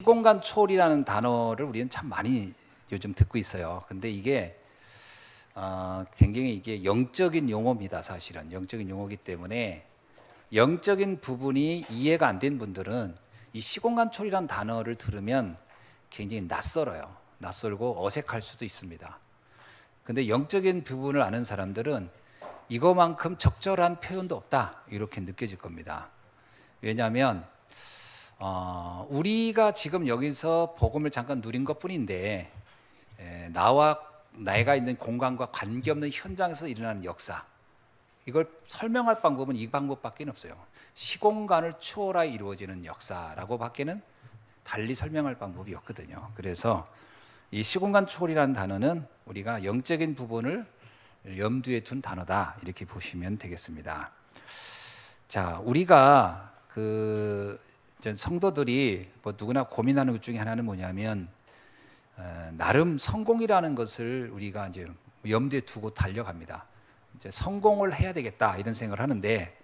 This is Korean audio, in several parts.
시공간 초월이라는 단어를 우리는 참 많이 요즘 듣고 있어요. 근데 이게 굉장히 이게 영적인 용어입니다. 사실은 영적인 용어이기 때문에 영적인 부분이 이해가 안 된 분들은 이 시공간 초월이라는 단어를 들으면 굉장히 낯설어요. 낯설고 어색할 수도 있습니다. 근데 영적인 부분을 아는 사람들은 이거만큼 적절한 표현도 없다, 이렇게 느껴질 겁니다. 왜냐하면 우리가 지금 여기서 복음을 잠깐 누린 것뿐인데 나와 내가 있는 공간과 관계없는 현장에서 일어나는 역사, 이걸 설명할 방법은 이 방법밖에 없어요. 시공간을 초월하여 이루어지는 역사라고 밖에는 달리 설명할 방법이 없거든요. 그래서 이 시공간 초월이라는 단어는 우리가 영적인 부분을 염두에 둔 단어다, 이렇게 보시면 되겠습니다. 자, 우리가 성도들이 뭐 누구나 고민하는 것 중에 하나는 뭐냐면 나름 성공이라는 것을 우리가 이제 염두에 두고 달려갑니다. 이제 성공을 해야 되겠다, 이런 생각을 하는데,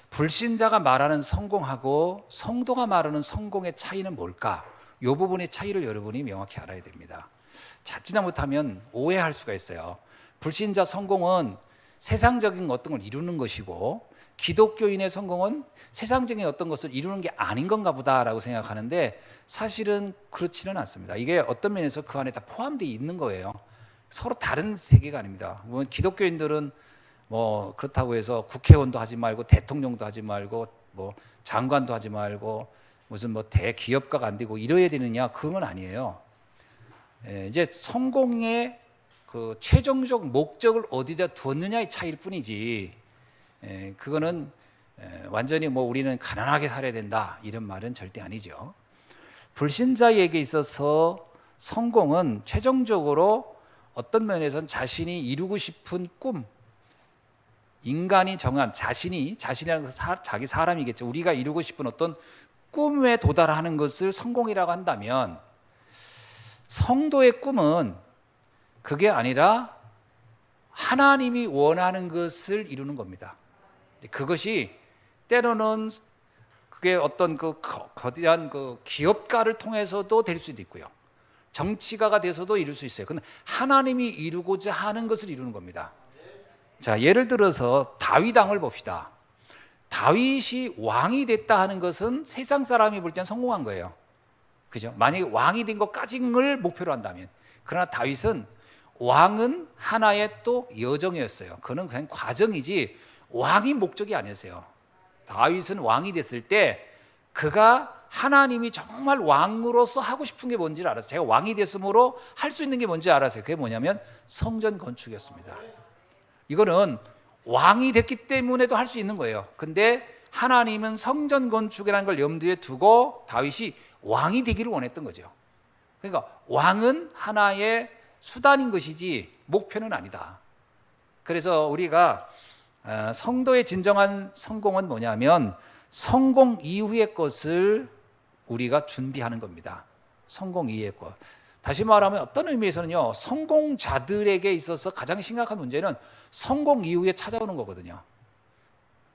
불신자가 말하는 성공하고 성도가 말하는 성공의 차이는 뭘까? 이 부분의 차이를 여러분이 명확히 알아야 됩니다. 자칫 잘못하면 오해할 수가 있어요. 불신자 성공은 세상적인 어떤 걸 이루는 것이고, 기독교인의 성공은 세상적인 어떤 것을 이루는 게 아닌 건가 보다라고 생각하는데, 사실은 그렇지는 않습니다. 이게 어떤 면에서 그 안에 다 포함되어 있는 거예요. 서로 다른 세계가 아닙니다. 기독교인들은 뭐 그렇다고 해서 국회의원도 하지 말고 대통령도 하지 말고 뭐 장관도 하지 말고 무슨 뭐 대기업가가 안 되고 이래야 되느냐, 그건 아니에요. 이제 성공의 그 최종적 목적을 어디다 두었느냐의 차이일 뿐이지, 그거는 완전히 뭐 우리는 가난하게 살아야 된다, 이런 말은 절대 아니죠. 불신자에게 있어서 성공은 최종적으로 어떤 면에서는 자신이 이루고 싶은 꿈, 인간이 정한 자신이라는 것은 자기 사람이겠죠. 우리가 이루고 싶은 어떤 꿈에 도달하는 것을 성공이라고 한다면, 성도의 꿈은 그게 아니라 하나님이 원하는 것을 이루는 겁니다. 그것이 때로는 그게 어떤 그 거대한 그 기업가를 통해서도 될 수도 있고요, 정치가가 돼서도 이룰 수 있어요. 근데 하나님이 이루고자 하는 것을 이루는 겁니다. 자, 예를 들어서 다윗 왕을 봅시다. 다윗이 왕이 됐다 하는 것은 세상 사람이 볼 때는 성공한 거예요. 그죠? 만약에 왕이 된 것까지를 목표로 한다면. 그러나 다윗은 왕은 하나의 또 여정이었어요. 그는 그냥 과정이지 왕이 목적이 아니었어요. 다윗은 왕이 됐을 때 그가 하나님이 정말 왕으로서 하고 싶은 게 뭔지를 알았어요. 제가 왕이 됐으므로 할 수 있는 게 뭔지 알았어요. 그게 뭐냐면 성전 건축이었습니다. 이거는 왕이 됐기 때문에도 할 수 있는 거예요. 근데 하나님은 성전 건축이라는 걸 염두에 두고 다윗이 왕이 되기를 원했던 거죠. 그러니까 왕은 하나의 수단인 것이지 목표는 아니다. 그래서 우리가 성도의 진정한 성공은 뭐냐면 성공 이후의 것을 우리가 준비하는 겁니다. 성공 이후의 것. 다시 말하면 어떤 의미에서는요, 성공자들에게 있어서 가장 심각한 문제는 성공 이후에 찾아오는 거거든요.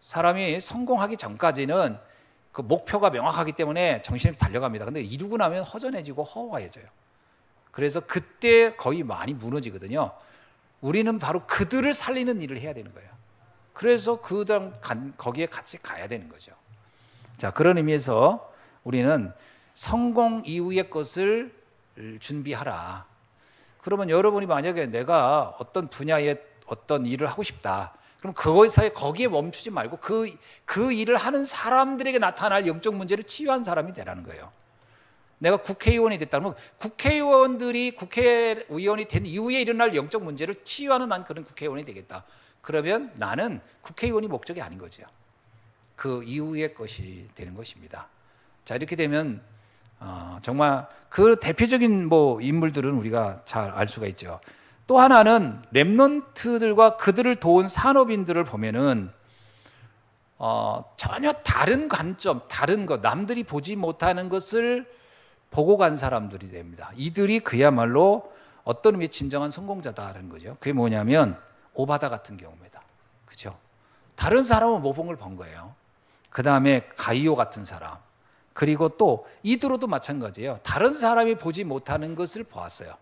사람이 성공하기 전까지는 그 목표가 명확하기 때문에 정신이 달려갑니다. 근데 이루고 나면 허전해지고 허무해져요. 그래서 그때 거의 많이 무너지거든요. 우리는 바로 그들을 살리는 일을 해야 되는 거예요. 그래서 거기에 같이 가야 되는 거죠. 자, 그런 의미에서 우리는 성공 이후의 것을 준비하라. 그러면 여러분이 만약에 내가 어떤 분야에 어떤 일을 하고 싶다, 그럼 거기에 멈추지 말고 그 일을 하는 사람들에게 나타날 영적 문제를 치유한 사람이 되라는 거예요. 내가 국회의원이 됐다면 국회의원들이 국회의원이 된 이후에 일어날 영적 문제를 치유하는 난 그런 국회의원이 되겠다. 그러면 나는 국회의원이 목적이 아닌 거죠. 그 이후의 것이 되는 것입니다. 자, 이렇게 되면 정말 그 대표적인 인물들은 우리가 잘 알 수가 있죠. 또 하나는 렘넌트들과 그들을 도운 산업인들을 보면은 전혀 다른 관점, 다른 것, 남들이 보지 못하는 것을 보고 간 사람들이 됩니다. 이들이 그야말로 어떤 의미의 진정한 성공자다라는 거죠. 그게 뭐냐면 오바다 같은 경우입니다. 그렇죠? 다른 사람은 못 본 걸 본 거예요. 그 다음에 가이오 같은 사람, 그리고 또 이드로도 마찬가지예요. 다른 사람이 보지 못하는 것을 보았어요.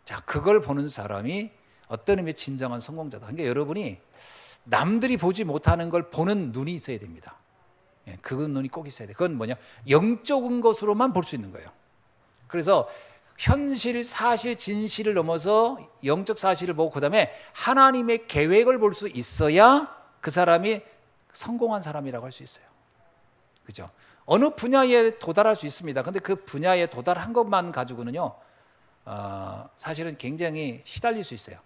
자, 그걸 보는 사람이 어떤 의미의 진정한 성공자다. 그러니까 여러분이 남들이 보지 못하는 걸 보는 눈이 있어야 됩니다. 예, 그 눈이 꼭 있어야 돼. 그건 뭐냐? 영적인 것으로만 볼 수 있는 거예요. 그래서 현실, 사실, 진실을 넘어서 영적 사실을 보고 그다음에 하나님의 계획을 볼 수 있어야 그 사람이 성공한 사람이라고 할 수 있어요. 그죠? 어느 분야에 도달할 수 있습니다. 근데 그 분야에 도달한 것만 가지고는요, 사실은 굉장히 시달릴 수 있어요.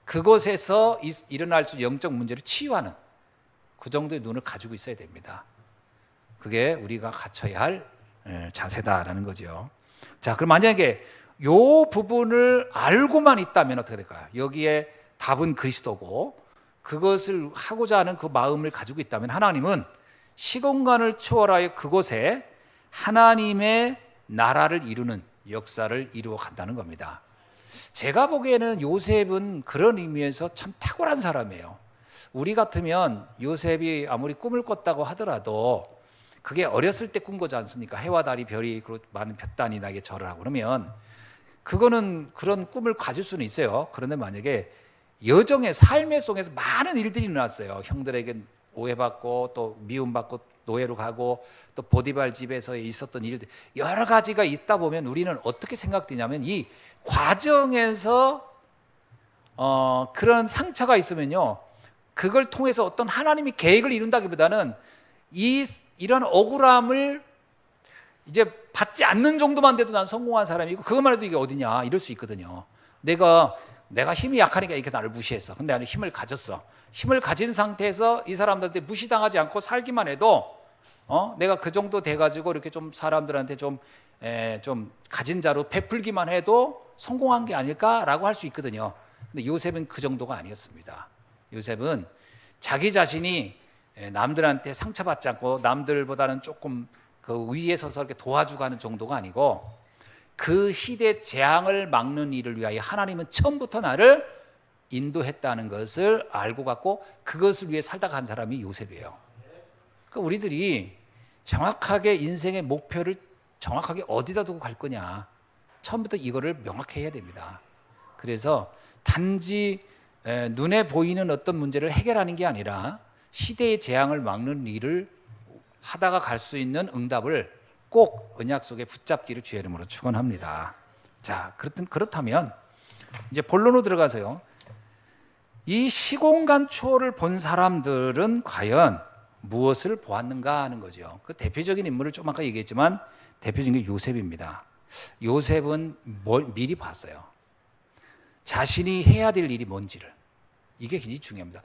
그곳에서 일어날 수 영적 문제를 치유하는 그 정도의 눈을 가지고 있어야 됩니다. 그게 우리가 갖춰야 할 자세다라는 거죠. 자, 그럼 만약에 요 부분을 알고만 있다면 어떻게 될까요? 여기에 답은 그리스도고 그것을 하고자 하는 그 마음을 가지고 있다면 하나님은 시공간을 초월하여 그곳에 하나님의 나라를 이루는 역사를 이루어 간다는 겁니다. 제가 보기에는 요셉은 그런 의미에서 참 탁월한 사람이에요. 우리 같으면 요셉이 아무리 꿈을 꿨다고 하더라도 그게 어렸을 때 꾼 거지 않습니까? 해와 달이 별이 많은 볕단이 나게 절을 하고 그러면 그거는 그런 꿈을 가질 수는 있어요. 그런데 만약에 여정의 삶의 속에서 많은 일들이 일어났어요. 형들에게 오해받고 또 미움받고 노예로 가고 또 보디발 집에서 있었던 일들 여러 가지가 있다 보면 우리는 어떻게 생각되냐면 이 과정에서 그런 상처가 있으면요 그걸 통해서 어떤 하나님이 계획을 이룬다기보다는 이런 억울함을 이제 받지 않는 정도만 돼도 난 성공한 사람이고 그것만 해도 이게 어디냐 이럴 수 있거든요. 내가 힘이 약하니까 이렇게 나를 무시했어. 근데 나는 힘을 가졌어. 힘을 가진 상태에서 이 사람들한테 무시당하지 않고 살기만 해도 내가 그 정도 돼가지고 이렇게 좀 사람들한테 좀 가진 자로 베풀기만 해도 성공한 게 아닐까라고 할 수 있거든요. 근데 요셉은 그 정도가 아니었습니다. 요셉은 자기 자신이 남들한테 상처받지 않고 남들보다는 조금 그 위에 서서 이렇게 도와주고 하는 정도가 아니고 그 시대 재앙을 막는 일을 위하여 하나님은 처음부터 나를 인도했다는 것을 알고 갔고 그것을 위해 살다가 한 사람이 요셉이에요. 그러니까 우리들이 정확하게 인생의 목표를 정확하게 어디다 두고 갈 거냐 처음부터 이거를 명확히 해야 됩니다. 그래서 단지 눈에 보이는 어떤 문제를 해결하는 게 아니라 시대의 재앙을 막는 일을 하다가 갈 수 있는 응답을 꼭 언약 속에 붙잡기를 주의 이름으로 축원합니다. 자, 그렇다면 이제 본론으로 들어가서요. 이 시공간 초월을 본 사람들은 과연 무엇을 보았는가 하는 거죠. 그 대표적인 인물을 좀 아까 얘기했지만 대표적인 게 요셉입니다. 요셉은 미리 봤어요. 자신이 해야 될 일이 뭔지를. 이게 굉장히 중요합니다.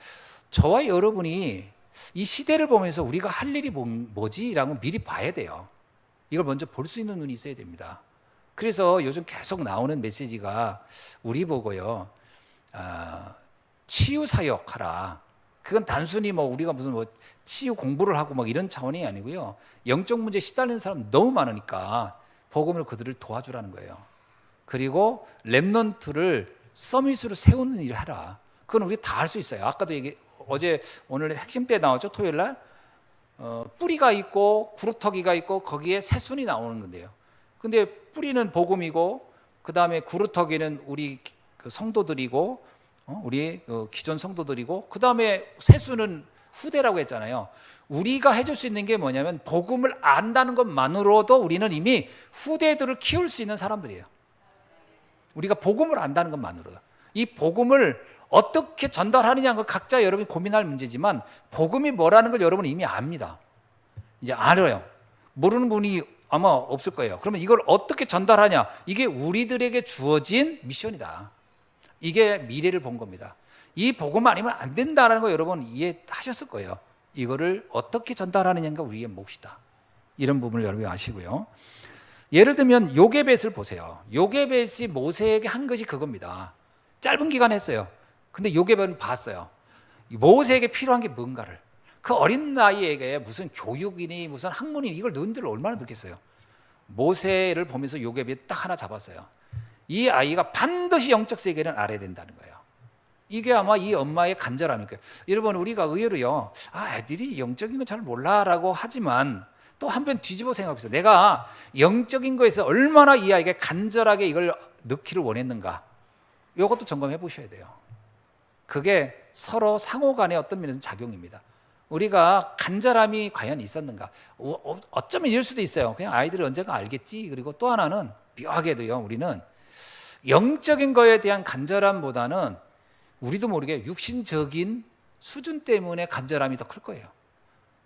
저와 여러분이 이 시대를 보면서 우리가 할 일이 뭐지라고 미리 봐야 돼요. 이걸 먼저 볼 수 있는 눈이 있어야 됩니다. 그래서 요즘 계속 나오는 메시지가 우리 보고요. 치유 사역하라. 그건 단순히 우리가 무슨 치유 공부를 하고 이런 차원이 아니고요. 영적 문제에 시달리는 사람 너무 많으니까 복음으로 그들을 도와주라는 거예요. 그리고 렘넌트를 서밋으로 세우는 일을 하라. 그건 우리 다 할 수 있어요. 아까도 오늘 핵심 때 나왔죠. 토요일 날 뿌리가 있고 구루터기가 있고 거기에 새순이 나오는 건데요. 근데 뿌리는 복음이고 그 다음에 구루터기는 우리 그 성도들이고 우리 기존 성도들이고 그 다음에 새순은 후대라고 했잖아요. 우리가 해줄 수 있는 게 뭐냐면 복음을 안다는 것만으로도 우리는 이미 후대들을 키울 수 있는 사람들이에요. 우리가 복음을 안다는 것만으로도. 이 복음을 어떻게 전달하느냐는 걸 각자 여러분이 고민할 문제지만 복음이 뭐라는 걸 여러분은 이미 압니다. 이제 알아요. 모르는 분이 아마 없을 거예요. 그러면 이걸 어떻게 전달하냐? 이게 우리들에게 주어진 미션이다. 이게 미래를 본 겁니다. 이 복음 아니면 안 된다는 거 여러분 이해하셨을 거예요. 이거를 어떻게 전달하느냐가 우리의 몫이다. 이런 부분을 여러분이 아시고요. 예를 들면 요게벳을 보세요. 요게벳이 모세에게 한 것이 그겁니다. 짧은 기간 했어요. 근데 요게벳은 봤어요. 모세에게 필요한 게 뭔가를. 그 어린 나이에게 무슨 교육이니 무슨 학문이니 이걸 너희들 얼마나 듣겠어요. 모세를 보면서 요게벳 딱 하나 잡았어요. 이 아이가 반드시 영적 세계를 알아야 된다는 거예요. 이게 아마 이 엄마의 간절함일 거예요. 여러분 우리가 의외로요. 애들이 영적인 건 잘 몰라라고 하지만 또 한번 뒤집어 생각해보세요. 내가 영적인 거에서 얼마나 이 아이에게 간절하게 이걸 넣기를 원했는가. 이것도 점검해 보셔야 돼요. 그게 서로 상호 간의 어떤 면에서 작용입니다. 우리가 간절함이 과연 있었는가. 어쩌면 이럴 수도 있어요. 그냥 아이들이 언젠가 알겠지. 그리고 또 하나는 묘하게도요, 우리는 영적인 거에 대한 간절함보다는 우리도 모르게 육신적인 수준 때문에 간절함이 더 클 거예요.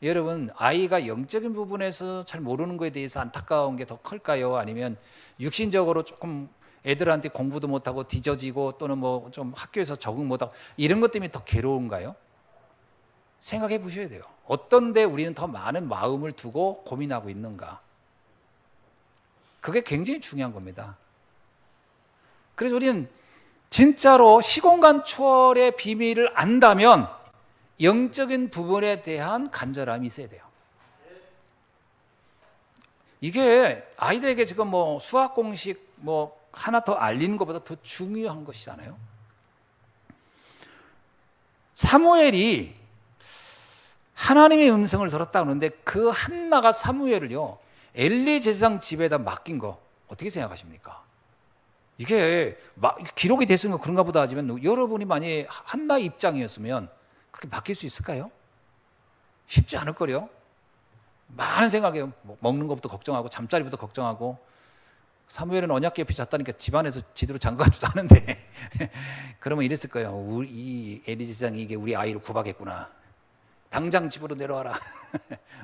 여러분, 아이가 영적인 부분에서 잘 모르는 거에 대해서 안타까운 게 더 클까요? 아니면 육신적으로 조금 애들한테 공부도 못하고 뒤져지고 또는 뭐 좀 학교에서 적응 못하고 이런 것 때문에 더 괴로운가요? 생각해 보셔야 돼요. 어떤 데 우리는 더 많은 마음을 두고 고민하고 있는가? 그게 굉장히 중요한 겁니다. 그래서 우리는 진짜로 시공간 초월의 비밀을 안다면 영적인 부분에 대한 간절함이 있어야 돼요. 이게 아이들에게 지금 뭐 수학 공식 뭐 하나 더 알리는 것보다 더 중요한 것이잖아요. 사무엘이 하나님의 음성을 들었다 그러는데 그 한나가 사무엘을요 엘리 제사장 집에다 맡긴 거 어떻게 생각하십니까? 이게 기록이 됐으니까 그런가 보다 하지만 여러분이 만약에 한나 입장이었으면 그렇게 맡길 수 있을까요? 쉽지 않을 거요. 많은 생각이에요. 먹는 것부터 걱정하고 잠자리부터 걱정하고 사무엘은 언약 깊이 잤다니까 집안에서 제대로 장가가지도 않은데 그러면 이랬을 거예요. 이 엘리 제사장이 이게 우리 아이를 구박했구나. 당장 집으로 내려와라.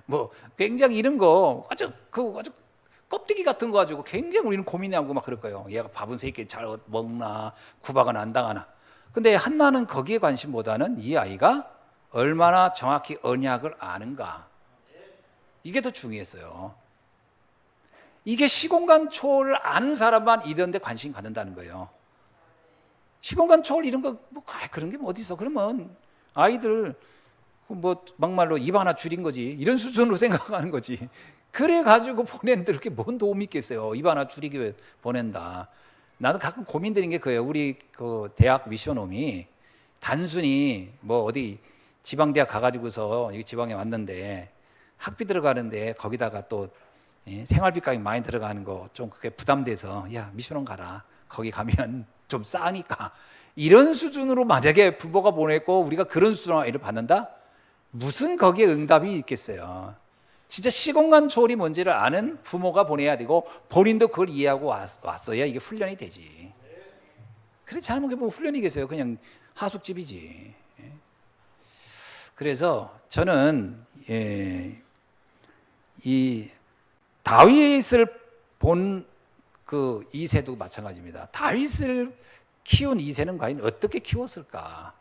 뭐 굉장히 이런 거 아주 껍데기 같은 거 가지고 굉장히 우리는 고민하고 막 그럴 거예요. 얘가 밥은 세 끼 잘 먹나 구박은 안 당하나. 근데 한나는 거기에 관심보다는 이 아이가 얼마나 정확히 언약을 아는가. 이게 더 중요했어요. 이게 시공간 초월을 아는 사람만 이런 데 관심 갖는다는 거예요. 시공간 초월 이런 거 뭐 그런 게 뭐 어디 있어. 그러면 아이들 뭐 막말로 입 하나 줄인 거지 이런 수준으로 생각하는 거지. 그래 가지고 보낸데 그렇게 뭔 도움이 있겠어요. 입 하나 줄이기 위해 보낸다. 나도 가끔 고민되는 게 그예요. 우리 그 대학 미션홈이 단순히 뭐 어디 지방대학 가가지고서 여기 지방에 왔는데 학비 들어가는데 거기다가 또 생활비까지 많이 들어가는 거 좀 그게 부담돼서 야 미션홈 가라. 거기 가면 좀 싸니까 이런 수준으로 만약에 부모가 보냈고 우리가 그런 수준으로 아이를 받는다? 무슨 거기에 응답이 있겠어요. 진짜 시공간 초월이 뭔지를 아는 부모가 보내야 되고 본인도 그걸 이해하고 왔어야 이게 훈련이 되지. 그래 잘못해 보면 훈련이겠어요. 그냥 하숙집이지. 그래서 저는 이 다윗을 본 그 이세도 마찬가지입니다. 다윗을 키운 이세는 과연 어떻게 키웠을까?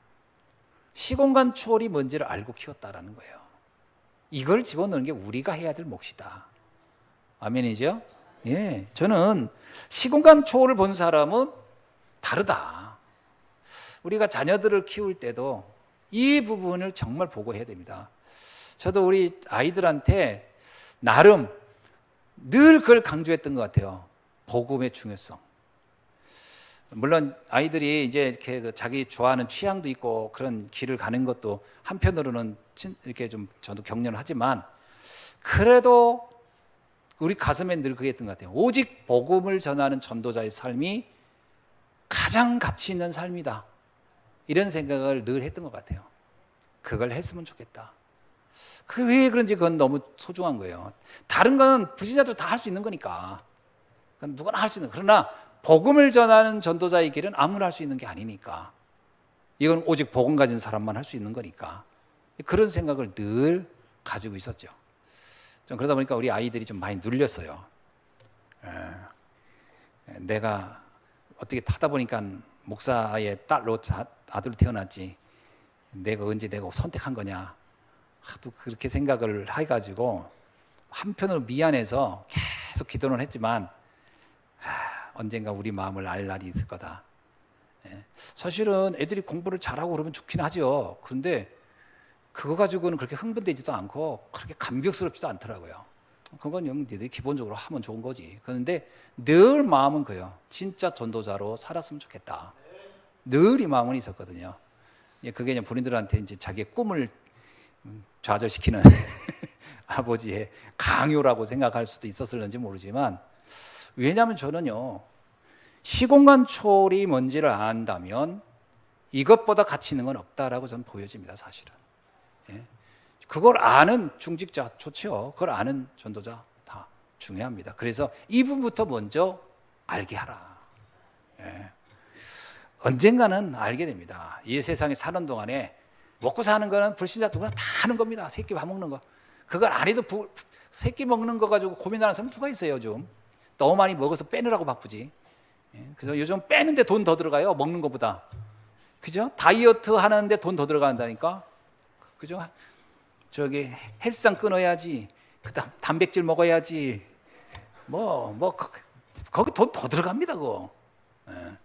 시공간 초월이 뭔지를 알고 키웠다라는 거예요. 이걸 집어넣는 게 우리가 해야 될 몫이다. 아멘이죠? 예, 저는 시공간 초월을 본 사람은 다르다. 우리가 자녀들을 키울 때도 이 부분을 정말 보고 해야 됩니다. 저도 우리 아이들한테 나름 늘 그걸 강조했던 것 같아요. 복음의 중요성. 물론 아이들이 이제 이렇게 자기 좋아하는 취향도 있고 그런 길을 가는 것도 한편으로는 이렇게 좀 저도 격려를 하지만 그래도 우리 가슴에 늘 그게 있던 것 같아요. 오직 복음을 전하는 전도자의 삶이 가장 가치 있는 삶이다. 이런 생각을 늘 했던 것 같아요. 그걸 했으면 좋겠다. 그게 왜 그런지 그건 너무 소중한 거예요. 다른 건 불신자도 다 할 수 있는 거니까. 그건 누구나 할 수 있는. 그러나 복음을 전하는 전도자의 길은 아무나 할 수 있는 게 아니니까. 이건 오직 복음 가진 사람만 할 수 있는 거니까. 그런 생각을 늘 가지고 있었죠. 좀 그러다 보니까 우리 아이들이 좀 많이 눌렸어요. 내가 어떻게 타다 보니까 목사의 딸로 아들로 태어났지. 내가 언제 내가 선택한 거냐. 하도 그렇게 생각을 해가지고 한편으로 미안해서 계속 기도는 했지만 언젠가 우리 마음을 알 날이 있을 거다. 사실은 애들이 공부를 잘하고 그러면 좋긴 하죠. 그런데 그거 가지고는 그렇게 흥분되지도 않고 그렇게 감격스럽지도 않더라고요. 그건 니들이 기본적으로 하면 좋은 거지. 그런데 늘 마음은 그요. 진짜 전도자로 살았으면 좋겠다. 늘 이 마음은 있었거든요. 그게 본인들한테 이제 자기의 꿈을 좌절시키는 아버지의 강요라고 생각할 수도 있었을는지 모르지만, 왜냐하면 저는요, 시공간 초월이 뭔지를 안다면 이것보다 가치 있는 건 없다라고 저는 보여집니다, 사실은. 예. 그걸 아는 중직자 좋죠. 그걸 아는 전도자 다 중요합니다. 그래서 이 부분부터 먼저 알게 하라. 예. 언젠가는 알게 됩니다. 이 세상에 사는 동안에 먹고 사는 거는 불신자 누구나 다 하는 겁니다. 새끼 밥 먹는 거. 그걸 안 해도 새끼 먹는 거 가지고 고민하는 사람 누가 있어요, 요즘. 너무 많이 먹어서 빼느라고 바쁘지. 예. 그래서 요즘 빼는데 돈 더 들어가요, 먹는 것보다. 그죠? 다이어트 하는데 돈 더 들어간다니까. 그죠? 저기 헬스장 끊어야지. 그다음 단백질 먹어야지. 거기 돈 더 들어갑니다, 그거. 예.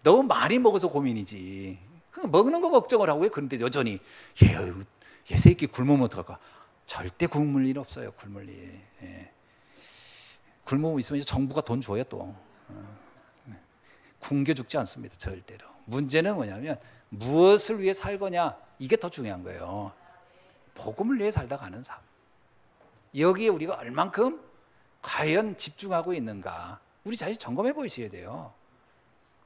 너무 많이 먹어서 고민이지. 그냥 먹는 거 걱정을 하고 왜 그런데 여전히 얘 새끼 굶으면 어떡할까? 절대 굶을 일 없어요, 굶을 일. 예. 굶으면 있으면 이제 정부가 돈 줘요, 또. 굶겨 죽지 않습니다, 절대로. 문제는 뭐냐면 무엇을 위해 살거냐, 이게 더 중요한 거예요. 복음을 위해 살다 가는 삶. 여기에 우리가 얼만큼 과연 집중하고 있는가, 우리 자신 점검해 보셔야 돼요.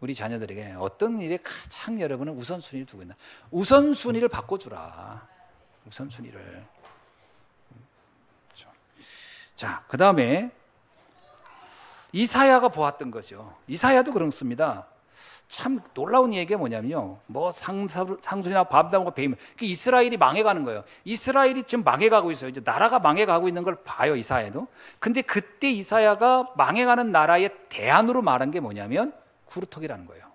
우리 자녀들에게 어떤 일에 가장 여러분은 우선순위를 두고 있나, 우선순위를 바꿔주라. 우선순위를. 자, 그 다음에 이사야가 보았던 거죠. 이사야도 그렇습니다. 참 놀라운 얘기가 뭐냐면요, 뭐 상술이나 밤나무가 베이면 이스라엘이 망해가는 거예요. 이스라엘이 지금 망해가고 있어요. 이제 나라가 망해가고 있는 걸 봐요, 이사야도. 근데 그때 이사야가 망해가는 나라의 대안으로 말한 게 뭐냐면 구루터기라는 거예요.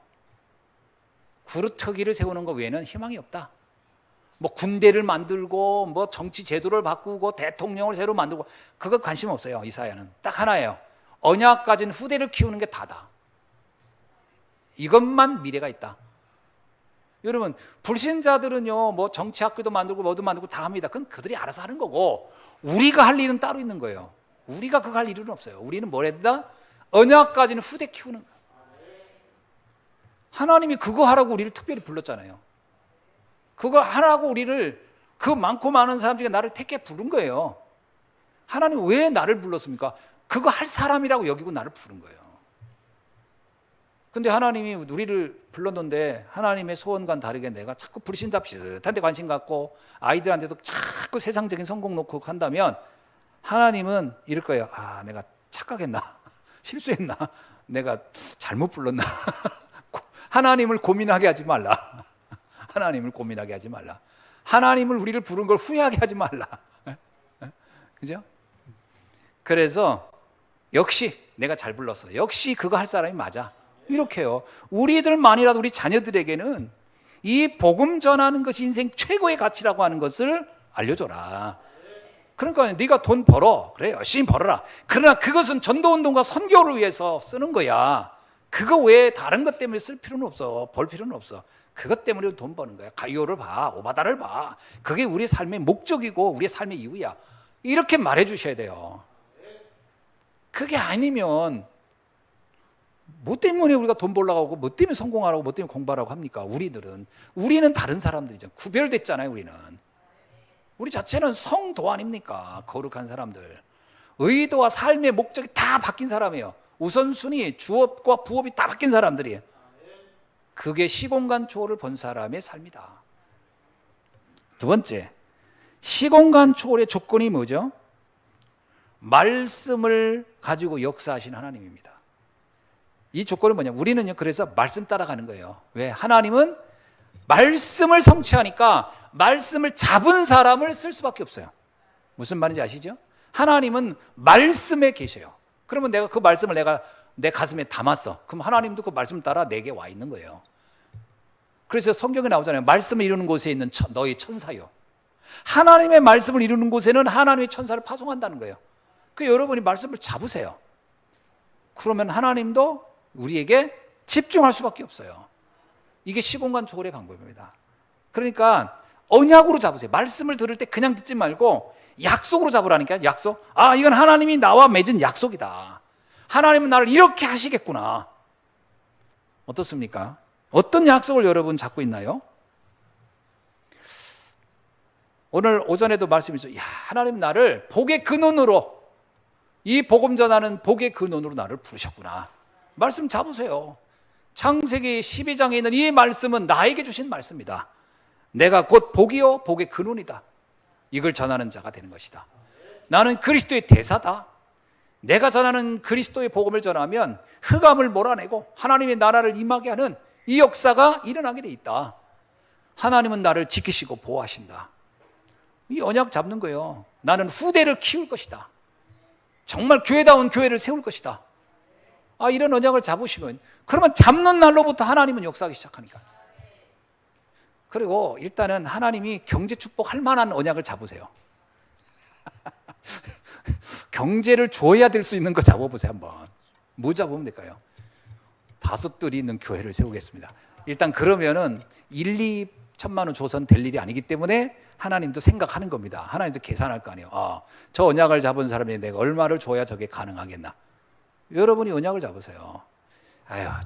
구루터기를 세우는 것 외에는 희망이 없다. 뭐 군대를 만들고 뭐 정치 제도를 바꾸고 대통령을 새로 만들고 그거 관심 없어요. 이사야는 딱 하나예요. 언약 가진 후대를 키우는 게 다다. 이것만 미래가 있다. 여러분, 불신자들은요, 뭐 정치학교도 만들고 뭐도 만들고 다 합니다. 그건 그들이 알아서 하는 거고, 우리가 할 일은 따로 있는 거예요. 우리가 그거 할 일은 없어요. 우리는 뭘 했다? 언약 가진 후대 키우는 거예요. 하나님이 그거 하라고 우리를 특별히 불렀잖아요. 그거 하라고 우리를, 그 많고 많은 사람 중에 나를 택해 부른 거예요. 하나님 왜 나를 불렀습니까? 그거 할 사람이라고 여기고 나를 부른 거예요. 근데 하나님이 우리를 불렀는데 하나님의 소원과는 다르게 내가 자꾸 불신자 비슷한 데 관심 갖고 아이들한테도 자꾸 세상적인 성공 놓고 한다면 하나님은 이럴 거예요. 아, 내가 착각했나? 실수했나? 내가 잘못 불렀나? 하나님을 고민하게 하지 말라. 하나님을 고민하게 하지 말라. 하나님을 우리를 부른 걸 후회하게 하지 말라. 그죠? 그래서 역시 내가 잘 불렀어. 역시 그거 할 사람이 맞아. 이렇게요. 우리들만이라도 우리 자녀들에게는 이 복음 전하는 것이 인생 최고의 가치라고 하는 것을 알려줘라. 그러니까 네가 돈 벌어. 그래, 열심히 벌어라. 그러나 그것은 전도운동과 선교를 위해서 쓰는 거야. 그거 외에 다른 것 때문에 쓸 필요는 없어. 벌 필요는 없어. 그것 때문에 돈 버는 거야. 가이오를 봐. 오바다를 봐. 그게 우리의 삶의 목적이고 우리의 삶의 이유야. 이렇게 말해 주셔야 돼요. 그게 아니면 뭐 때문에 우리가 돈 벌려고 하고 뭐 때문에 성공하라고 뭐 때문에 공부하라고 합니까? 우리는 다른 사람들이죠. 구별됐잖아요. 우리 자체는 성도 아닙니까? 거룩한 사람들. 의도와 삶의 목적이 다 바뀐 사람이에요. 우선순위, 주업과 부업이 다 바뀐 사람들이에요. 그게 시공간 초월을 본 사람의 삶이다. 두 번째, 시공간 초월의 조건이 뭐죠? 말씀을 가지고 역사하신 하나님입니다. 이 조건은 뭐냐? 우리는요, 그래서 말씀 따라가는 거예요. 왜? 하나님은 말씀을 성취하니까 말씀을 잡은 사람을 쓸 수밖에 없어요. 무슨 말인지 아시죠? 하나님은 말씀에 계셔요. 그러면 내가 그 말씀을 내가 내 가슴에 담았어. 그럼 하나님도 그 말씀을 따라 내게 와 있는 거예요. 그래서 성경에 나오잖아요. 말씀을 이루는 곳에 있는 너희 천사요. 하나님의 말씀을 이루는 곳에는 하나님의 천사를 파송한다는 거예요. 그 여러분이 말씀을 잡으세요. 그러면 하나님도 우리에게 집중할 수밖에 없어요. 이게 시공간 초월의 방법입니다. 그러니까 언약으로 잡으세요. 말씀을 들을 때 그냥 듣지 말고 약속으로 잡으라니까. 약속. 아, 이건 하나님이 나와 맺은 약속이다. 하나님은 나를 이렇게 하시겠구나. 어떻습니까? 어떤 약속을 여러분 잡고 있나요? 오늘 오전에도 말씀했죠. 야, 하나님 나를 복의 근원으로, 이 복음 전하는 복의 근원으로 나를 부르셨구나. 말씀 잡으세요. 창세기 12장에 있는 이 말씀은 나에게 주신 말씀이다. 내가 곧 복이요 복의 근원이다. 이걸 전하는 자가 되는 것이다. 나는 그리스도의 대사다. 내가 전하는 그리스도의 복음을 전하면 흑암을 몰아내고 하나님의 나라를 임하게 하는 이 역사가 일어나게 돼 있다. 하나님은 나를 지키시고 보호하신다. 이 언약 잡는 거예요. 나는 후대를 키울 것이다. 정말 교회다운 교회를 세울 것이다. 이런 언약을 잡으시면, 그러면 잡는 날로부터 하나님은 역사하기 시작하니까. 그리고 일단은 하나님이 경제 축복할 만한 언약을 잡으세요. 경제를 줘야 될 수 있는 거 잡아보세요. 한번. 뭐 잡으면 될까요? 5뜰이 있는 교회를 세우겠습니다. 일단 그러면은 1, 2천만 원 줘선 될 일이 아니기 때문에 하나님도 생각하는 겁니다. 하나님도 계산할 거 아니에요. 저 언약을 잡은 사람이 내가 얼마를 줘야 저게 가능하겠나. 여러분이 언약을 잡으세요.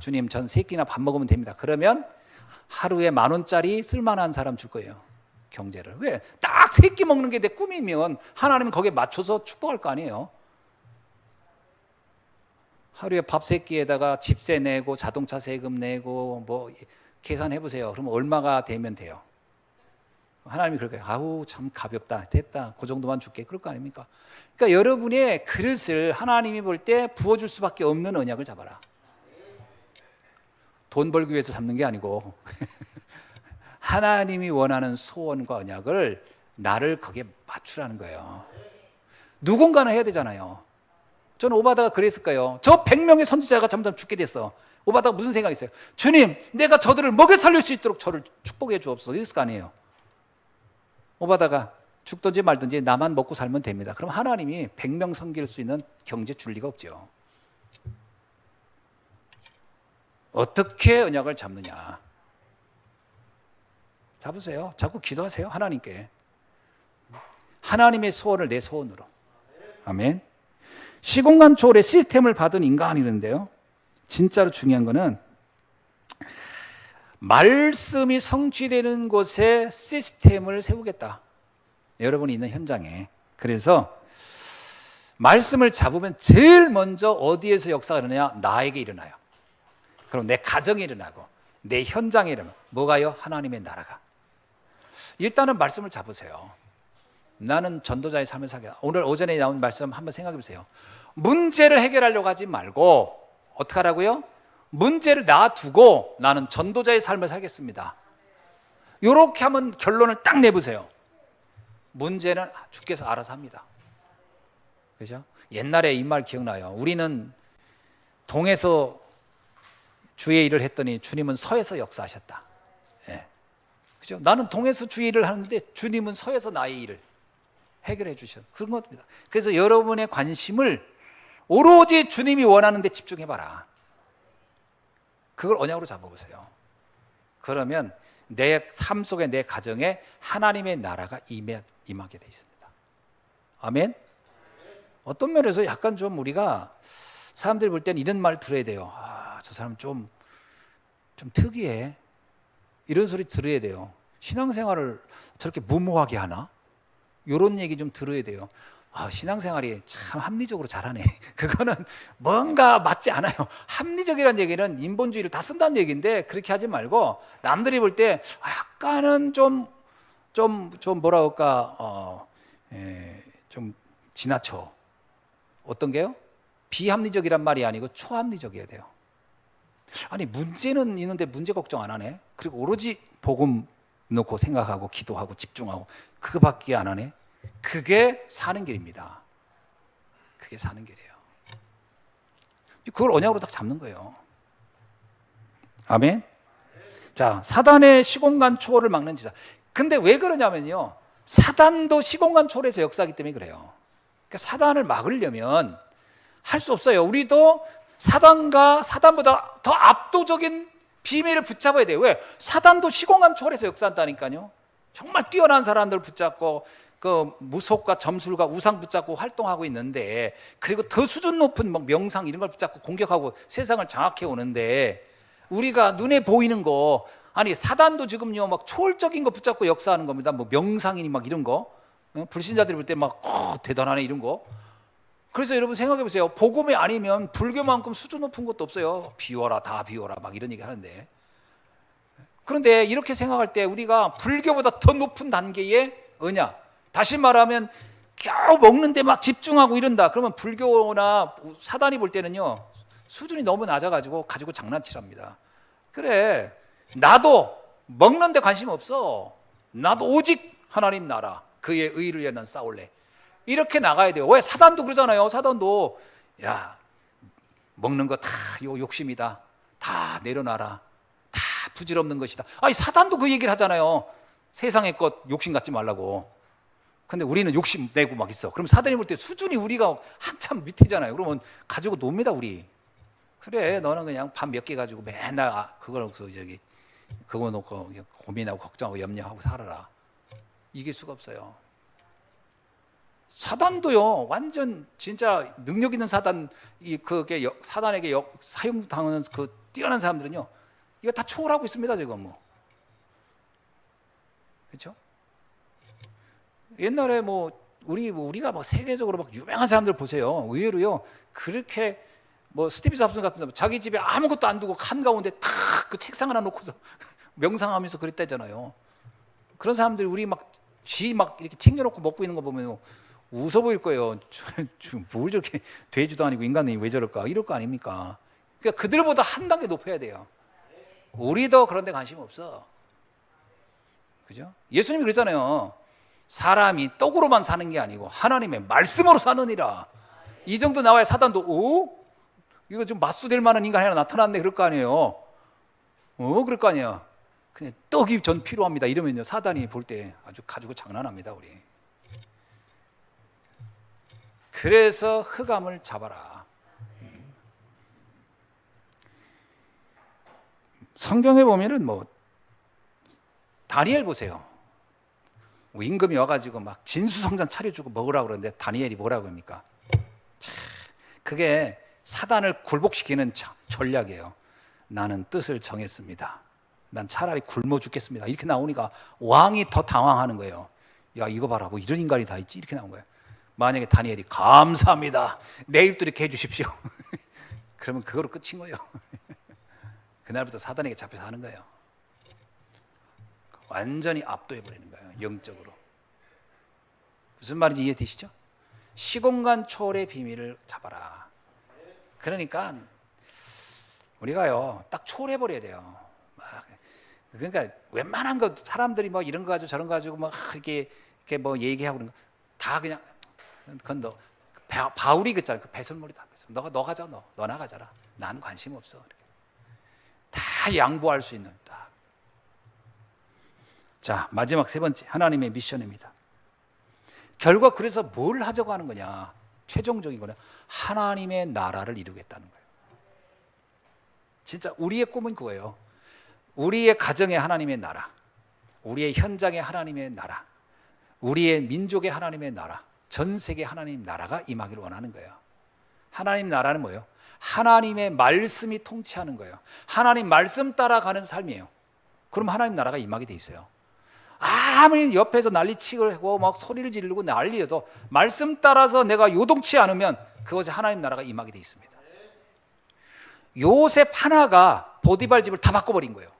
주님, 전 3끼나 밥 먹으면 됩니다. 그러면 하루에 10,000원짜리 쓸만한 사람 줄 거예요. 경제를. 왜? 딱 3끼 먹는 게 내 꿈이면 하나님은 거기에 맞춰서 축복할 거 아니에요. 하루에 밥 3끼에다가 집세 내고 자동차 세금 내고 뭐 계산해 보세요. 그러면 얼마가 되면 돼요? 하나님이 그럴 거예요. 아우 참 가볍다, 됐다, 그 정도만 줄게, 그럴 거 아닙니까? 그러니까 여러분의 그릇을 하나님이 볼 때 부어줄 수밖에 없는 언약을 잡아라. 돈 벌기 위해서 잡는 게 아니고 하나님이 원하는 소원과 언약을 나를 거기에 맞추라는 거예요. 누군가는 해야 되잖아요. 저는 오바다가 그랬을까요? 저 100명의 선지자가 점점 죽게 됐어. 오바다가 무슨 생각이 있어요? 주님, 내가 저들을 먹여 살릴 수 있도록 저를 축복해 주옵소서, 이랬을 거 아니에요. 오바다가 죽든지 말든지 나만 먹고 살면 됩니다. 그럼 하나님이 100명 섬길 수 있는 경제 줄 리가 없죠. 어떻게 언약을 잡느냐? 잡으세요. 자꾸 기도하세요. 하나님께. 하나님의 소원을 내 소원으로. 아멘. 시공간 초월의 시스템을 받은 인간이는데요, 진짜로 중요한 거는 말씀이 성취되는 곳에 시스템을 세우겠다. 여러분이 있는 현장에. 그래서 말씀을 잡으면 제일 먼저 어디에서 역사가 일어나냐? 나에게 일어나요. 그럼 내 가정에 일어나고 내 현장에 일어나고. 뭐가요? 하나님의 나라가. 일단은 말씀을 잡으세요. 나는 전도자의 삶을 살겠다. 오늘 오전에 나온 말씀 한번 생각해 보세요. 문제를 해결하려고 하지 말고 어떻게 하라고요? 문제를 놔두고 나는 전도자의 삶을 살겠습니다. 이렇게 하면 결론을 딱 내보세요. 문제는 주께서 알아서 합니다. 그죠? 옛날에 이 말 기억나요. 우리는 동에서 주의 일을 했더니 주님은 서에서 역사하셨다. 예. 그죠? 나는 동에서 주의 일을 하는데 주님은 서에서 나의 일을 해결해 주셨다. 그런 겁니다. 그래서 여러분의 관심을 오로지 주님이 원하는 데 집중해봐라. 그걸 언약으로 잡아보세요. 그러면 내 삶 속에, 내 가정에 하나님의 나라가 임하게 돼 있습니다. 아멘? 어떤 면에서 약간 좀 우리가 사람들이 볼 때는 이런 말 들어야 돼요. 저 사람 좀 특이해. 이런 소리 들어야 돼요. 신앙생활을 저렇게 무모하게 하나? 이런 얘기 좀 들어야 돼요. 신앙생활이 참 합리적으로 잘하네. 그거는 뭔가 맞지 않아요. 합리적이라는 얘기는 인본주의를 다 쓴다는 얘기인데 그렇게 하지 말고 남들이 볼 때 약간은 좀 뭐라 할까, 좀 지나쳐. 어떤 게요? 비합리적이란 말이 아니고 초합리적이어야 돼요. 아니 문제는 있는데 문제 걱정 안 하네. 그리고 오로지 복음 놓고 생각하고 기도하고 집중하고 그거밖에 안 하네. 그게 사는 길입니다. 그게 사는 길이에요. 그걸 언약으로 딱 잡는 거예요. 아멘. 자, 사단의 시공간 초월을 막는 지자. 근데 왜 그러냐면요, 사단도 시공간 초월에서 역사하기 때문에 그래요. 그러니까 사단을 막으려면 할 수 없어요. 우리도 사단보다 더 압도적인 비밀을 붙잡아야 돼요. 왜? 사단도 시공간 초월에서 역사한다니까요. 정말 뛰어난 사람들 붙잡고 그 무속과 점술과 우상 붙잡고 활동하고 있는데, 그리고 더 수준 높은 명상 이런 걸 붙잡고 공격하고 세상을 장악해 오는데, 우리가 눈에 보이는 거 아니 사단도 지금요 막 초월적인 거 붙잡고 역사하는 겁니다. 뭐 명상이니 막 이런 거, 불신자들이 볼 때 막 대단하네 이런 거. 그래서 여러분 생각해 보세요. 복음이 아니면 불교만큼 수준 높은 것도 없어요. 비워라 다 비워라 막 이런 얘기 하는데, 그런데 이렇게 생각할 때 우리가 불교보다 더 높은 단계의 언약, 다시 말하면 겨우 먹는데 막 집중하고 이런다, 그러면 불교나 사단이 볼 때는요 수준이 너무 낮아가지고 가지고 장난치랍니다. 그래, 나도 먹는데 관심 없어. 나도 오직 하나님 나라 그의 의를 위해 난 싸울래. 이렇게 나가야 돼요. 왜? 사단도 그러잖아요. 사단도 야 먹는 거 다 욕심이다, 다 내려놔라, 다 부질없는 것이다. 아니 사단도 그 얘기를 하잖아요. 세상의 것 욕심 갖지 말라고. 근데 우리는 욕심 내고 막 있어. 그럼 사단이 볼 때 수준이 우리가 한참 밑이잖아요. 그러면 가지고 놉니다 우리. 그래 너는 그냥 밥 몇 개 가지고 맨날 그거 놓고 저기 그거 놓고 고민하고 걱정하고 염려하고 살아라. 이길 수가 없어요. 사단도요 완전 진짜 능력 있는 사단, 그게 사단에게 사용당하는 그 뛰어난 사람들은요 이거 다 초월하고 있습니다 지금. 뭐 그렇죠? 옛날에 뭐 우리가 뭐 세계적으로 막 유명한 사람들 보세요. 의외로요 그렇게 뭐 스티브 잡슨 같은 사람 자기 집에 아무것도 안 두고 한가운데 탁 그 책상 하나 놓고서 명상하면서 그랬다잖아요. 그런 사람들이 우리 막 이렇게 챙겨놓고 먹고 있는 거 보면 웃어 보일 거예요. 뭘 저렇게 돼지도 아니고 인간이 왜 저럴까 이럴 거 아닙니까? 그러니까 그들보다 한 단계 높아야 돼요. 우리도 그런 데 관심 없어. 그죠? 예수님이 그랬잖아요. 사람이 떡으로만 사는 게 아니고 하나님의 말씀으로 사느니라. 이 정도 나와야 사단도 이거 좀 맞수될 만한 인간이 하나 나타났네 그럴 거 아니에요. 그럴 거 아니에요. 그냥 떡이 전 필요합니다 이러면요 사단이 볼 때 아주 가지고 장난합니다 우리. 그래서 흑암을 잡아라. 성경에 보면은 뭐 다니엘 보세요. 임금이 와가지고 막 진수성찬 차려주고 먹으라고 그러는데 다니엘이 뭐라고 합니까? 그게 사단을 굴복시키는 전략이에요. 나는 뜻을 정했습니다. 난 차라리 굶어 죽겠습니다. 이렇게 나오니까 왕이 더 당황하는 거예요. 야 이거 봐라 뭐 이런 인간이 다 있지 이렇게 나온 거예요. 만약에 다니엘이 감사합니다 내 입도 이렇게 해주십시오 그러면 그거로 끝인 거예요. 그날부터 사단에게 잡혀서 하는 거예요. 완전히 압도해버리는 거예요 영적으로. 무슨 말인지 이해되시죠? 시공간 초월의 비밀을 잡아라. 그러니까 우리가요 딱 초월해버려야 돼요. 그러니까 웬만한 거 사람들이 뭐 이런 거 가지고 저런 거 가지고 막 이렇게 뭐 얘기하고 그런 거 다 그냥 그건 너 바울이 그랬잖아요. 그 배설물이다. 너 가자. 너 나가자라. 난 관심 없어. 이렇게. 다 양보할 수 있는. 딱. 자 마지막 세 번째 하나님의 미션입니다. 결과 그래서 뭘 하자고 하는 거냐? 최종적인 거는 하나님의 나라를 이루겠다는 거예요. 진짜 우리의 꿈은 그거예요. 우리의 가정의 하나님의 나라, 우리의 현장의 하나님의 나라, 우리의 민족의 하나님의 나라, 전 세계 하나님 나라가 임하기를 원하는 거예요. 하나님 나라는 뭐예요? 하나님의 말씀이 통치하는 거예요. 하나님 말씀 따라가는 삶이에요. 그럼 하나님 나라가 임하게 돼 있어요. 아무리 옆에서 난리치고 막 소리를 지르고 난리여도 말씀 따라서 내가 요동치 않으면 그것에 하나님 나라가 임하게 돼 있습니다. 요셉 하나가 보디발 집을 다 바꿔버린 거예요.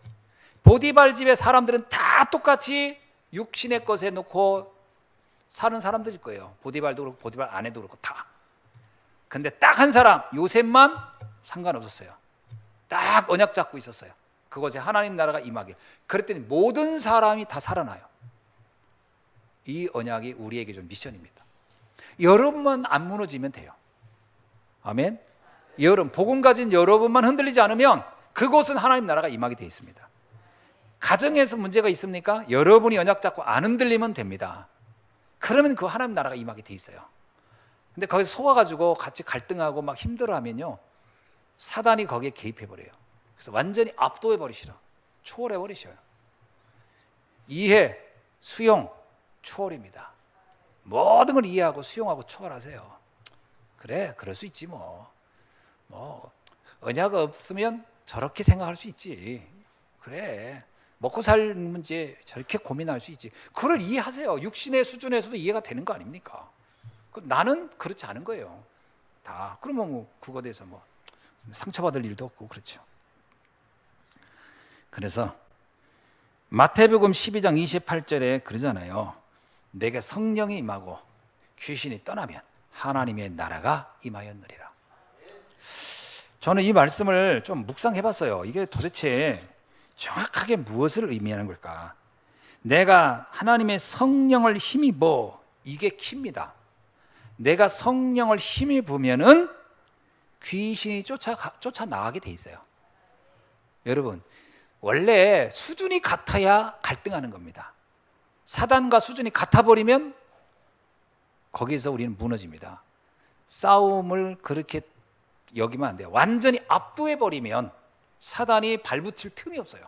보디발 집의 사람들은 다 똑같이 육신의 것에 놓고 사는 사람들일 거예요. 보디발도 그렇고 보디발 아내도 그렇고 다. 근데 딱 한 사람 요셉만 상관없었어요. 딱 언약 잡고 있었어요. 그것에 하나님 나라가 임하길. 그랬더니 모든 사람이 다 살아나요. 이 언약이 우리에게 좀 미션입니다. 여러분만 안 무너지면 돼요. 아멘. 여러분 복음 가진 여러분만 흔들리지 않으면 그곳은 하나님 나라가 임하게 되어 있습니다. 가정에서 문제가 있습니까? 여러분이 언약 잡고 안 흔들리면 됩니다. 그러면 그 하나님 나라가 임하게 되어 있어요. 근데 거기서 속아가지고 같이 갈등하고 막 힘들어하면요 사단이 거기에 개입해버려요. 그래서 완전히 압도해버리시라. 초월해버리셔요. 이해, 수용, 초월입니다. 모든 걸 이해하고 수용하고 초월하세요. 그래 그럴 수 있지 뭐 언약 없으면 저렇게 생각할 수 있지. 그래 먹고 살 문제 저렇게 고민할 수 있지. 그걸 이해하세요. 육신의 수준에서도 이해가 되는 거 아닙니까? 나는 그렇지 않은 거예요. 다. 그러면 뭐 그거에 대해서 뭐 상처받을 일도 없고 그렇죠. 그래서 마태복음 12장 28절에 그러잖아요. 내게 성령이 임하고 귀신이 떠나면 하나님의 나라가 임하였느니라. 저는 이 말씀을 좀 묵상해봤어요. 이게 도대체 정확하게 무엇을 의미하는 걸까? 내가 하나님의 성령을 힘입어, 이게 키입니다. 내가 성령을 힘입으면은 귀신이 쫓아 나가게 돼 있어요. 여러분, 원래 수준이 같아야 갈등하는 겁니다. 사단과 수준이 같아버리면 거기에서 우리는 무너집니다. 싸움을 그렇게 여기면 안 돼요. 완전히 압도해버리면 사단이 발붙일 틈이 없어요.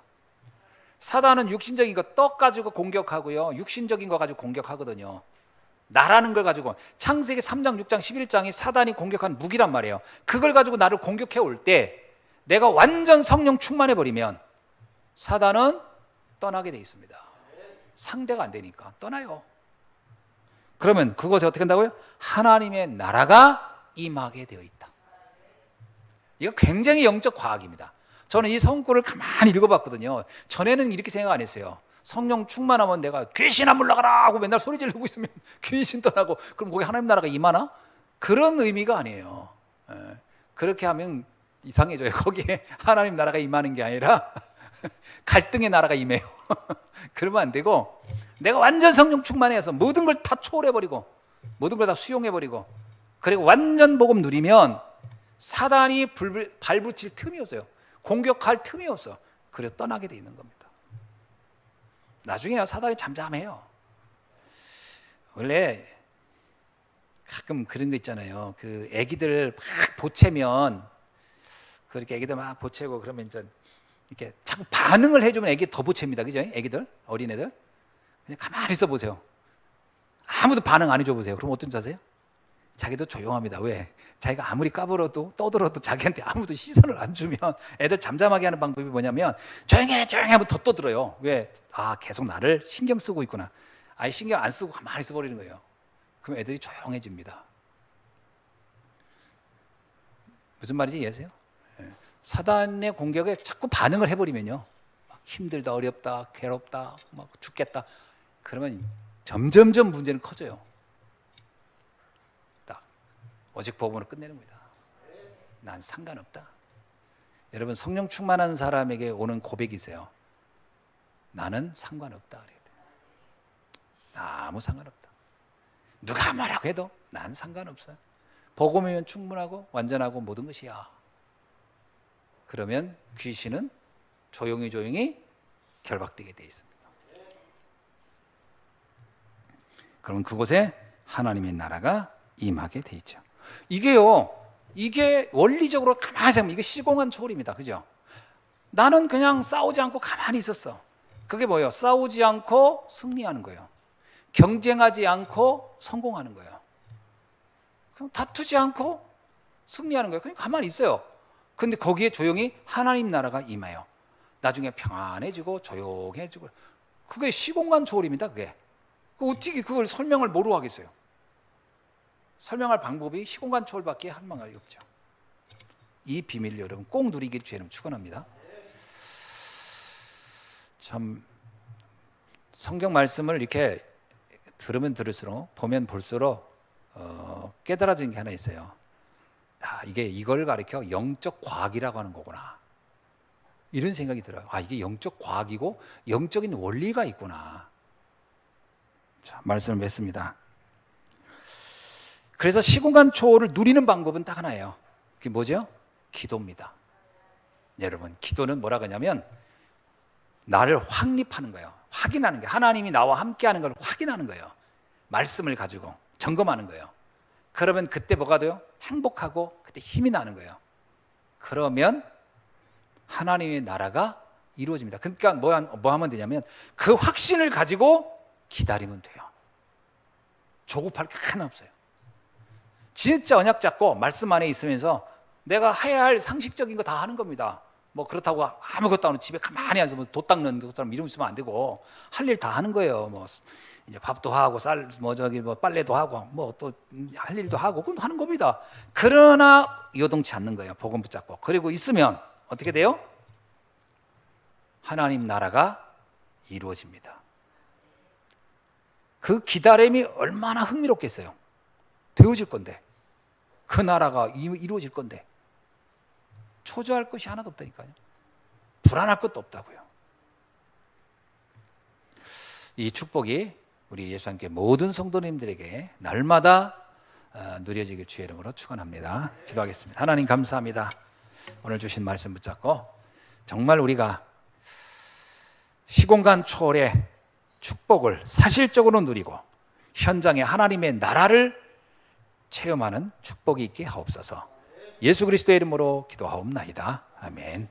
사단은 육신적인 거 떡 가지고 공격하고요, 육신적인 거 가지고 공격하거든요. 나라는 걸 가지고. 창세기 3장, 6장, 11장이 사단이 공격한 무기란 말이에요. 그걸 가지고 나를 공격해 올 때 내가 완전 성령 충만해버리면 사단은 떠나게 돼 있습니다. 상대가 안 되니까 떠나요. 그러면 그것에 어떻게 한다고요? 하나님의 나라가 임하게 되어 있다. 이거 굉장히 영적 과학입니다. 저는 이 성구를 가만히 읽어봤거든요. 전에는 이렇게 생각 안 했어요. 성령 충만하면 내가 귀신아 물러가라 하고 맨날 소리 지르고 있으면 귀신 떠나고 그럼 거기 하나님 나라가 임하나? 그런 의미가 아니에요. 그렇게 하면 이상해져요. 거기에 하나님 나라가 임하는 게 아니라 갈등의 나라가 임해요. 그러면 안 되고 내가 완전 성령 충만해서 모든 걸 다 초월해버리고 모든 걸 다 수용해버리고 그리고 완전 복음 누리면 사단이 발붙일 틈이 없어요. 공격할 틈이 없어. 그래서 떠나게 돼 있는 겁니다. 나중에 사단이 잠잠해요. 원래 가끔 그런 거 있잖아요. 그 애기들 막 보채면 그렇게 애기들 막 보채고 그러면 이제 이렇게 자꾸 반응을 해주면 애기 더 보챕니다. 그죠? 애기들, 어린애들. 그냥 가만히 있어 보세요. 아무도 반응 안 해줘 보세요. 그럼 어떤 줄 아세요? 자기도 조용합니다. 왜? 자기가 아무리 까불어도 떠들어도 자기한테 아무도 시선을 안 주면 애들 잠잠하게 하는 방법이 뭐냐면 조용해 조용해 하면 더 떠들어요. 왜? 아, 계속 나를 신경 쓰고 있구나. 아예 신경 안 쓰고 가만히 있어버리는 거예요. 그럼 애들이 조용해집니다. 무슨 말인지 이해하세요? 사단의 공격에 자꾸 반응을 해버리면요, 막 힘들다, 어렵다, 괴롭다, 막 죽겠다, 그러면 점점점 문제는 커져요. 딱 오직 복음으로 끝내는 겁니다. 난 상관없다. 여러분, 성령 충만한 사람에게 오는 고백이세요. 나는 상관없다. 아무 상관없다. 누가 뭐라고 해도 난 상관없어요. 복음이면 충분하고 완전하고 모든 것이야. 그러면 귀신은 조용히 결박되게 돼 있습니다. 그럼 그곳에 하나님의 나라가 임하게 돼 있죠. 이게 원리적으로 가만히 생각하면 이게 시공한 초월입니다. 그죠? 나는 그냥 싸우지 않고 가만히 있었어. 그게 뭐예요? 싸우지 않고 승리하는 거예요. 경쟁하지 않고 성공하는 거예요. 그럼 다투지 않고 승리하는 거예요. 그냥 가만히 있어요. 근데 거기에 조용히 하나님 나라가 임해요. 나중에 평안해지고 조용해지고. 그게 시공간 초월입니다. 그게. 어떻게 그걸 설명을 뭐로 하겠어요? 설명할 방법이 시공간 초월밖에 한 방법이 없죠. 이 비밀을 여러분 꼭 누리기를 주님 축원합니다. 참 성경 말씀을 이렇게 들으면 들을수록 보면 볼수록 깨달아지는 게 하나 있어요. 이걸 가리켜 영적 과학이라고 하는 거구나, 이런 생각이 들어요. 이게 영적 과학이고 영적인 원리가 있구나. 자, 말씀을 맺습니다. 그래서 시공간 초월을 누리는 방법은 딱 하나예요. 그게 뭐죠? 기도입니다. 여러분, 기도는 뭐라고 하냐면 나를 확립하는 거예요. 확인하는 거예요. 하나님이 나와 함께하는 걸 확인하는 거예요. 말씀을 가지고 점검하는 거예요. 그러면 그때 뭐가 돼요? 행복하고 그때 힘이 나는 거예요. 그러면 하나님의 나라가 이루어집니다. 그러니까 뭐 하면 되냐면 그 확신을 가지고 기다리면 돼요. 조급할 게 하나 없어요. 진짜 언약 잡고 말씀 안에 있으면서 내가 해야 할 상식적인 거 다 하는 겁니다. 뭐 그렇다고 아무것도 안 하고 집에 가만히 앉아서 뭐 돛 닦는 것처럼 이러고 있으면 안 되고 할 일 다 하는 거예요. 뭐 이제 밥도 하고 뭐 빨래도 하고 뭐 또 할 일도 하고 그건 하는 겁니다. 그러나 요동치 않는 거예요. 복음 붙잡고. 그리고 있으면 어떻게 돼요? 하나님 나라가 이루어집니다. 그 기다림이 얼마나 흥미롭겠어요. 되어질 건데, 그 나라가 이루어질 건데 초조할 것이 하나도 없다니까요. 불안할 것도 없다고요. 이 축복이 우리 예수 함께 모든 성도님들에게 날마다 누려지길 주의 이름으로 축원합니다. 기도하겠습니다. 하나님 감사합니다. 오늘 주신 말씀 붙잡고 정말 우리가 시공간 초월의 축복을 사실적으로 누리고 현장에 하나님의 나라를 체험하는 축복이 있게 하옵소서. 예수 그리스도의 이름으로 기도하옵나이다. 아멘.